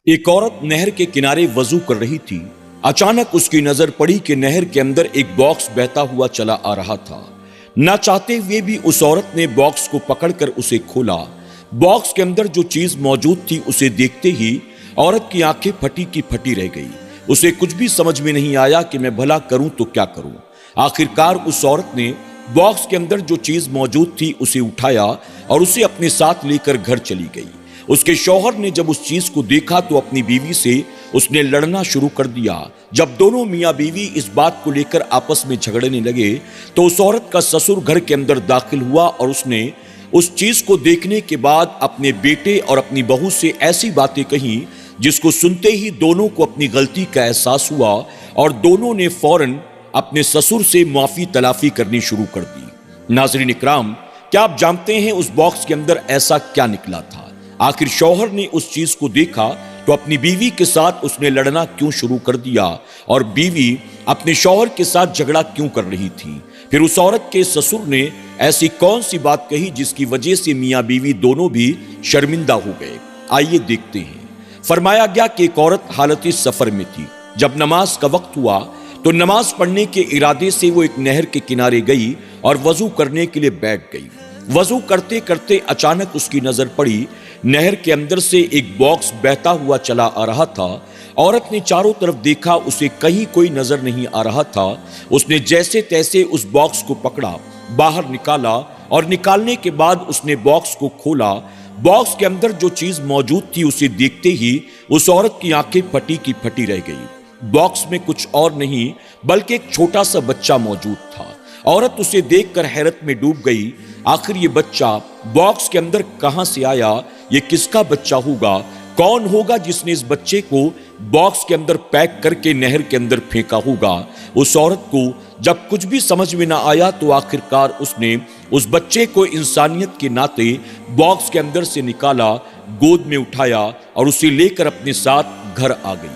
ایک عورت نہر کے کنارے وضو کر رہی تھی۔ اچانک اس کی نظر پڑی کہ نہر کے اندر ایک باکس بہتا ہوا چلا آ رہا تھا۔ نہ چاہتے ہوئے بھی اس عورت نے باکس کو پکڑ کر اسے کھولا۔ باکس کے اندر جو چیز موجود تھی اسے دیکھتے ہی عورت کی آنکھیں پھٹی کی پھٹی رہ گئی۔ اسے کچھ بھی سمجھ میں نہیں آیا کہ میں بھلا کروں تو کیا کروں۔ آخرکار اس عورت نے باکس کے اندر جو چیز موجود تھی اسے اٹھایا اور اسے اپنے ساتھ لے کر گھر چلی گئی۔ اس کے شوہر نے جب اس چیز کو دیکھا تو اپنی بیوی سے اس نے لڑنا شروع کر دیا۔ جب دونوں میاں بیوی اس بات کو لے کر آپس میں جھگڑنے لگے تو اس عورت کا سسر گھر کے اندر داخل ہوا اور اس نے اس چیز کو دیکھنے کے بعد اپنے بیٹے اور اپنی بہو سے ایسی باتیں کہیں جس کو سنتے ہی دونوں کو اپنی غلطی کا احساس ہوا اور دونوں نے فوراً اپنے سسر سے معافی تلافی کرنی شروع کر دی۔ ناظرین اکرام، کیا آپ جانتے ہیں اس باکس کے اندر ایسا کیا نکلا تھا؟ آخر شوہر نے اس چیز کو دیکھا تو اپنی بیوی کے ساتھ اس نے لڑنا کیوں شروع کر دیا اور بیوی اپنے شوہر کے ساتھ جھگڑا کیوں کر رہی تھی؟ پھر اس عورت کے سسر نے ایسی کون سی بات کہی جس کی وجہ سے میاں بیوی دونوں بھی شرمندہ ہو گئے؟ آئیے دیکھتے ہیں۔ فرمایا گیا کہ ایک عورت حالت سفر میں تھی۔ جب نماز کا وقت ہوا تو نماز پڑھنے کے ارادے سے وہ ایک نہر کے کنارے گئی اور وضو کرنے کے لیے بیٹھ گئی۔ وضو کرتے کرتے اچانک اس کی نظر پڑی نہر کے اندر سے ایک باکس بہتا ہوا چلا آ رہا تھا۔ عورت نے چاروں طرف دیکھا، اسے کہیں کوئی نظر نہیں آ رہا تھا۔ اس نے جیسے تیسے اس باکس کو پکڑا، باہر نکالا اور نکالنے کے بعد اس نے باکس کو کھولا۔ باکس کے اندر جو چیز موجود تھی اسے دیکھتے ہی اس عورت کی آنکھیں پھٹی کی پھٹی رہ گئی۔ باکس میں کچھ اور نہیں بلکہ ایک چھوٹا سا بچہ موجود تھا۔ عورت اسے دیکھ کر حیرت میں ڈوب گئی۔ آخر یہ بچہ باکس کے اندر کہاں سے آیا؟ یہ کس کا بچہ ہوگا؟ کون ہوگا جس نے اس بچے کو باکس کے اندر پیک کر کے نہر کے اندر پھینکا ہوگا؟ اس عورت کو جب کچھ بھی سمجھ میں نہ آیا تو آخرکار اس نے اس بچے کو انسانیت کے ناطے باکس کے اندر سے نکالا، گود میں اٹھایا اور اسے لے کر اپنے ساتھ گھر آ گئی۔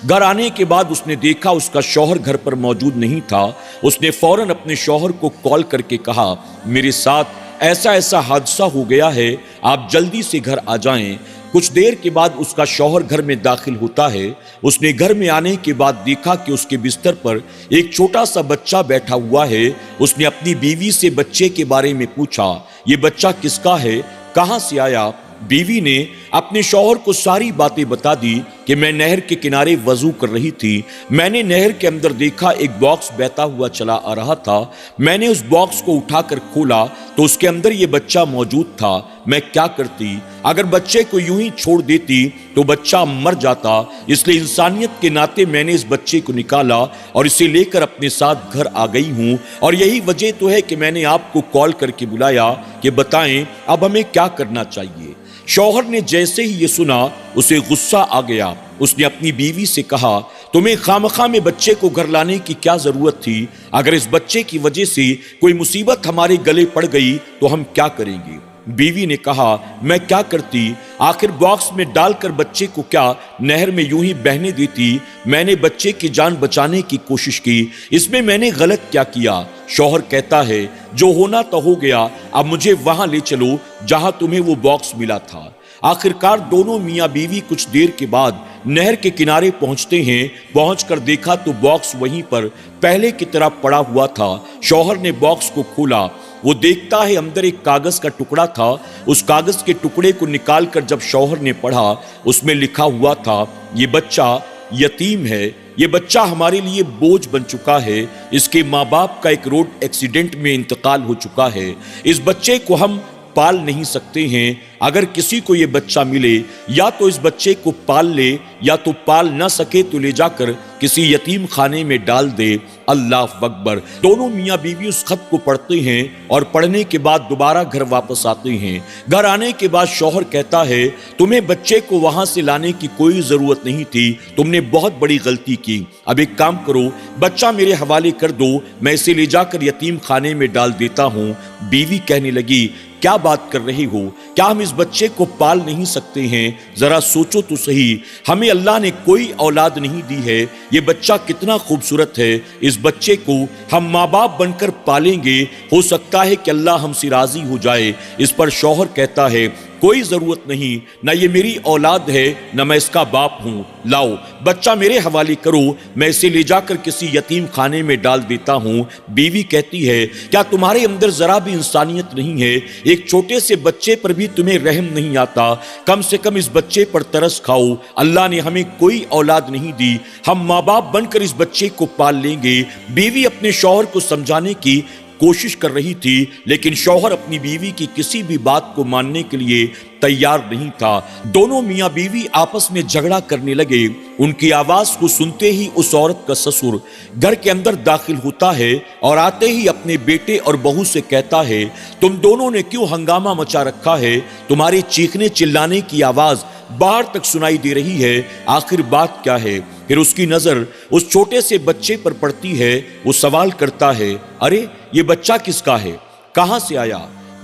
گھر آنے کے بعد اس نے دیکھا اس کا شوہر گھر پر موجود نہیں تھا۔ اس نے فوراً اپنے شوہر کو کال کر کے کہا، میرے ساتھ ایسا ایسا حادثہ ہو گیا ہے، آپ جلدی سے گھر آ جائیں۔ کچھ دیر کے بعد اس کا شوہر گھر میں داخل ہوتا ہے۔ اس نے گھر میں آنے کے بعد دیکھا کہ اس کے بستر پر ایک چھوٹا سا بچہ بیٹھا ہوا ہے۔ اس نے اپنی بیوی سے بچے کے بارے میں پوچھا، یہ بچہ کس کا ہے؟ کہاں سے آیا؟ بیوی نے اپنے شوہر کو ساری باتیں بتا دی کہ میں نہر کے کنارے وضو کر رہی تھی، میں نے نہر کے اندر دیکھا ایک باکس بہتا ہوا چلا آ رہا تھا، میں نے اس باکس کو اٹھا کر کھولا تو اس کے اندر یہ بچہ موجود تھا۔ میں کیا کرتی؟ اگر بچے کو یوں ہی چھوڑ دیتی تو بچہ مر جاتا، اس لیے انسانیت کے ناطے میں نے اس بچے کو نکالا اور اسے لے کر اپنے ساتھ گھر آ گئی ہوں، اور یہی وجہ تو ہے کہ میں نے آپ کو کال کر کے بلایا کہ بتائیں اب ہمیں کیا کرنا چاہیے۔ شوہر نے جیسے ہی یہ سنا اسے غصہ آ گیا۔ اس نے اپنی بیوی سے کہا، تمہیں خامخواہ میں بچے کو گھر لانے کی کیا ضرورت تھی؟ اگر اس بچے کی وجہ سے کوئی مصیبت ہمارے گلے پڑ گئی تو ہم کیا کریں گے؟ بیوی نے کہا، میں کیا کرتی؟ آخر باکس میں ڈال کر بچے کو کیا نہر میں یوں ہی بہنے دیتی؟ میں نے بچے کی جان بچانے کی کوشش کی، اس میں نے غلط کیا کیا؟ شوہر کہتا ہے، جو ہونا تو ہو گیا، اب مجھے وہاں لے چلو جہاں تمہیں وہ باکس ملا تھا۔ آخرکار دونوں میاں بیوی کچھ دیر کے بعد نہر کے کنارے پہنچتے ہیں۔ پہنچ کر دیکھا تو باکس وہیں پر پہلے کی طرح پڑا ہوا تھا۔ شوہر نے باکس کو کھولا، وہ دیکھتا ہے اندر ایک کاغذ کا ٹکڑا تھا۔ اس کاغذ کے ٹکڑے کو نکال کر جب شوہر نے پڑھا، اس میں لکھا ہوا تھا، یہ بچہ یتیم ہے، یہ بچہ ہمارے لیے بوجھ بن چکا ہے، اس کے ماں باپ کا ایک روڈ ایکسیڈنٹ میں انتقال ہو چکا ہے، اس بچے کو ہم پال نہیں سکتے ہیں۔ اگر کسی کو یہ بچہ ملے یا تو اس بچے کو پال لے یا تو پال نہ سکے تو لے جا کر کسی یتیم خانے میں ڈال دے۔ اللہ اکبر۔ دونوں میاں بیوی اس خط کو پڑھتے ہیں اور پڑھنے کے بعد دوبارہ گھر واپس آتے ہیں۔ گھر آنے کے بعد شوہر کہتا ہے، تمہیں بچے کو وہاں سے لانے کی کوئی ضرورت نہیں تھی، تم نے بہت بڑی غلطی کی۔ اب ایک کام کرو، بچہ میرے حوالے کر دو، میں اسے لے جا کر یتیم خانے میں ڈال دیتا ہوں۔ بیوی کہنے لگی، کیا بات کر رہے ہو؟ کیا ہم اس بچے کو پال نہیں سکتے ہیں؟ ذرا سوچو تو صحیح، ہمیں اللہ نے کوئی اولاد نہیں دی ہے، یہ بچہ کتنا خوبصورت ہے، اس بچے کو ہم ماں باپ بن کر پالیں گے، ہو سکتا ہے کہ اللہ ہم سے راضی ہو جائے۔ اس پر شوہر کہتا ہے، کوئی ضرورت نہیں، نہ یہ میری اولاد ہے نہ میں اس کا باپ ہوں، لاؤ بچہ میرے حوالے کرو، میں اسے لے جا کر کسی یتیم خانے میں ڈال دیتا ہوں۔ بیوی کہتی ہے کیا تمہارے اندر ذرا بھی انسانیت نہیں ہے؟ ایک چھوٹے سے بچے پر بھی تمہیں رحم نہیں آتا؟ کم سے کم اس بچے پر ترس کھاؤ، اللہ نے ہمیں کوئی اولاد نہیں دی، ہم ماں باپ بن کر اس بچے کو پال لیں گے۔ بیوی اپنے شوہر کو سمجھانے کی کوشش کر رہی تھی، لیکن شوہر اپنی بیوی کی کسی بھی بات کو ماننے کے لیے تیار نہیں تھا۔ دونوں میاں بیوی آپس میں جھگڑا کرنے لگے۔ ان کی آواز کو سنتے ہی اس عورت کا سسر گھر کے اندر داخل ہوتا ہے اور آتے ہی اپنے بیٹے اور بہو سے کہتا ہے تم دونوں نے کیوں ہنگامہ مچا رکھا ہے؟ تمہاری چیخنے چلانے کی آواز باہر تک سنائی دے رہی ہے، آخر بات کیا ہے؟ پھر اس کی نظر اس چھوٹے سے بچے پر پڑتی ہے، وہ سوال کرتا ہے ارے یہ بچہ کس کا ہے، کہاں سے آیا؟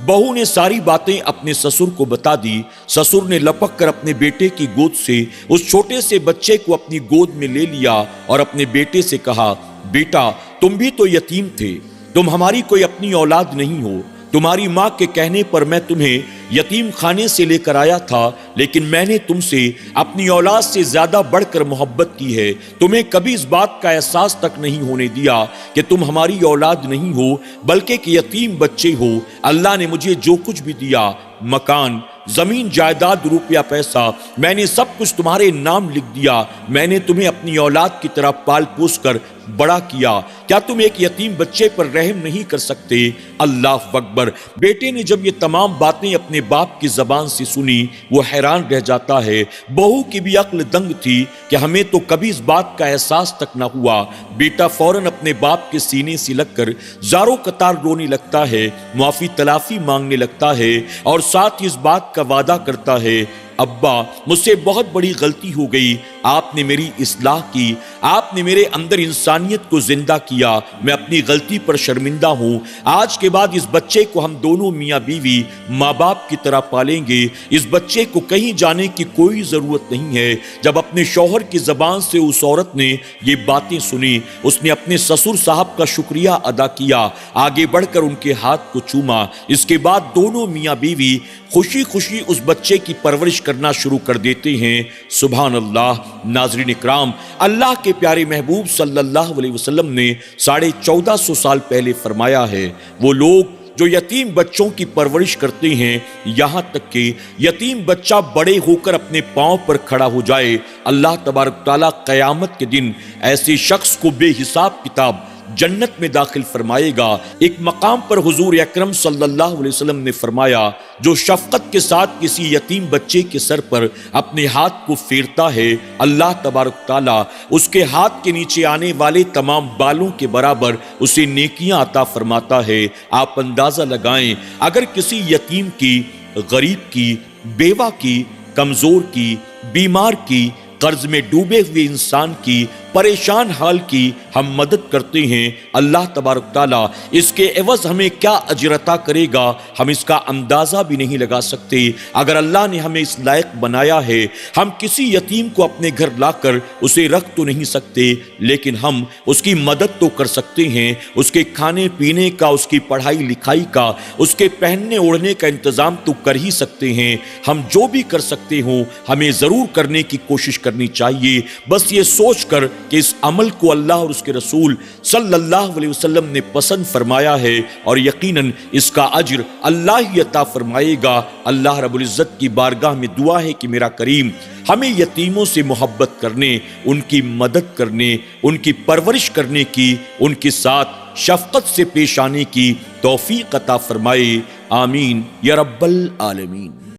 بہو نے ساری باتیں اپنے سسر کو بتا دی۔ سسر نے لپک کر اپنے بیٹے کی گود سے اس چھوٹے سے بچے کو اپنی گود میں لے لیا اور اپنے بیٹے سے کہا بیٹا تم بھی تو یتیم تھے، تم ہماری کوئی اپنی اولاد نہیں ہو، تمہاری ماں کے کہنے پر میں تمہیں یتیم خانے سے لے کر آیا تھا، لیکن میں نے تم سے اپنی اولاد سے زیادہ بڑھ کر محبت کی ہے، تمہیں کبھی اس بات کا احساس تک نہیں ہونے دیا کہ تم ہماری اولاد نہیں ہو بلکہ کہ یتیم بچے ہو۔ اللہ نے مجھے جو کچھ بھی دیا، مکان، زمین جائیداد، روپیہ پیسہ، میں نے سب کچھ تمہارے نام لکھ دیا، میں نے تمہیں اپنی اولاد کی طرح پال پوس کر بڑا کیا، کیا تم ایک یتیم بچے پر رحم نہیں کر سکتے؟ اللہ اکبر۔ بیٹے نے جب یہ تمام باتیں اپنے باپ کی زبان سے سنی، وہ حیران رہ جاتا ہے۔ بہو کی بھی عقل دنگ تھی کہ ہمیں تو کبھی اس بات کا احساس تک نہ ہوا۔ بیٹا فوراً اپنے باپ کے سینے سے لگ کر زاروں قطار رونے لگتا ہے، معافی تلافی مانگنے لگتا ہے اور ساتھ ہی اس بات کا وعدہ کرتا ہے ابا مجھ سے بہت بڑی غلطی ہو گئی، آپ نے میری اصلاح کی، آپ نے میرے اندر انسانیت کو زندہ کیا، میں اپنی غلطی پر شرمندہ ہوں، آج کے بعد اس بچے کو ہم دونوں میاں بیوی ماں باپ کی طرح پالیں گے، اس بچے کو کہیں جانے کی کوئی ضرورت نہیں ہے۔ جب اپنے شوہر کی زبان سے اس عورت نے یہ باتیں سنی، اس نے اپنے سسر صاحب کا شکریہ ادا کیا، آگے بڑھ کر ان کے ہاتھ کو چوما۔ اس کے بعد دونوں میاں بیوی خوشی خوشی اس بچے کی پرورش کرنا شروع کر دیتے ہیں۔ سبحان اللہ۔ ناظرین اکرام، اللہ کے پیارے محبوب صلی اللہ علیہ وسلم نے 1450 سال پہلے فرمایا ہے وہ لوگ جو یتیم بچوں کی پرورش کرتے ہیں، یہاں تک کہ یتیم بچہ بڑے ہو کر اپنے پاؤں پر کھڑا ہو جائے، اللہ تبارک تعالیٰ قیامت کے دن ایسے شخص کو بے حساب کتاب جنت میں داخل فرمائے گا۔ ایک مقام پر حضور اکرم صلی اللہ علیہ وسلم نے فرمایا جو شفقت کے ساتھ کسی یتیم بچے کے سر پر اپنے ہاتھ کو پھیرتا ہے، اللہ تبارک تعالیٰ اس کے ہاتھ کے نیچے آنے والے تمام بالوں کے برابر اسے نیکیاں عطا فرماتا ہے۔ آپ اندازہ لگائیں اگر کسی یتیم کی، غریب کی، بیوہ کی، کمزور کی، بیمار کی، قرض میں ڈوبے ہوئے انسان کی، پریشان حال کی ہم مدد کرتے ہیں، اللہ تبارک تعالیٰ اس کے عوض ہمیں کیا اجر عطا کرے گا ہم اس کا اندازہ بھی نہیں لگا سکتے۔ اگر اللہ نے ہمیں اس لائق بنایا ہے، ہم کسی یتیم کو اپنے گھر لا کر اسے رکھ تو نہیں سکتے، لیکن ہم اس کی مدد تو کر سکتے ہیں، اس کے کھانے پینے کا، اس کی پڑھائی لکھائی کا، اس کے پہننے اوڑھنے کا انتظام تو کر ہی سکتے ہیں۔ ہم جو بھی کر سکتے ہوں ہمیں ضرور کرنے کی کوشش کرنی چاہیے، بس یہ سوچ کر کہ اس عمل کو اللہ اور اس کے رسول صلی اللہ علیہ وسلم نے پسند فرمایا ہے اور یقیناً اس کا اجر اللہ ہی عطا فرمائے گا۔ اللہ رب العزت کی بارگاہ میں دعا ہے کہ میرا کریم ہمیں یتیموں سے محبت کرنے، ان کی مدد کرنے، ان کی پرورش کرنے کی، ان کے ساتھ شفقت سے پیش آنے کی توفیق عطا فرمائے، آمین یا رب العالمین۔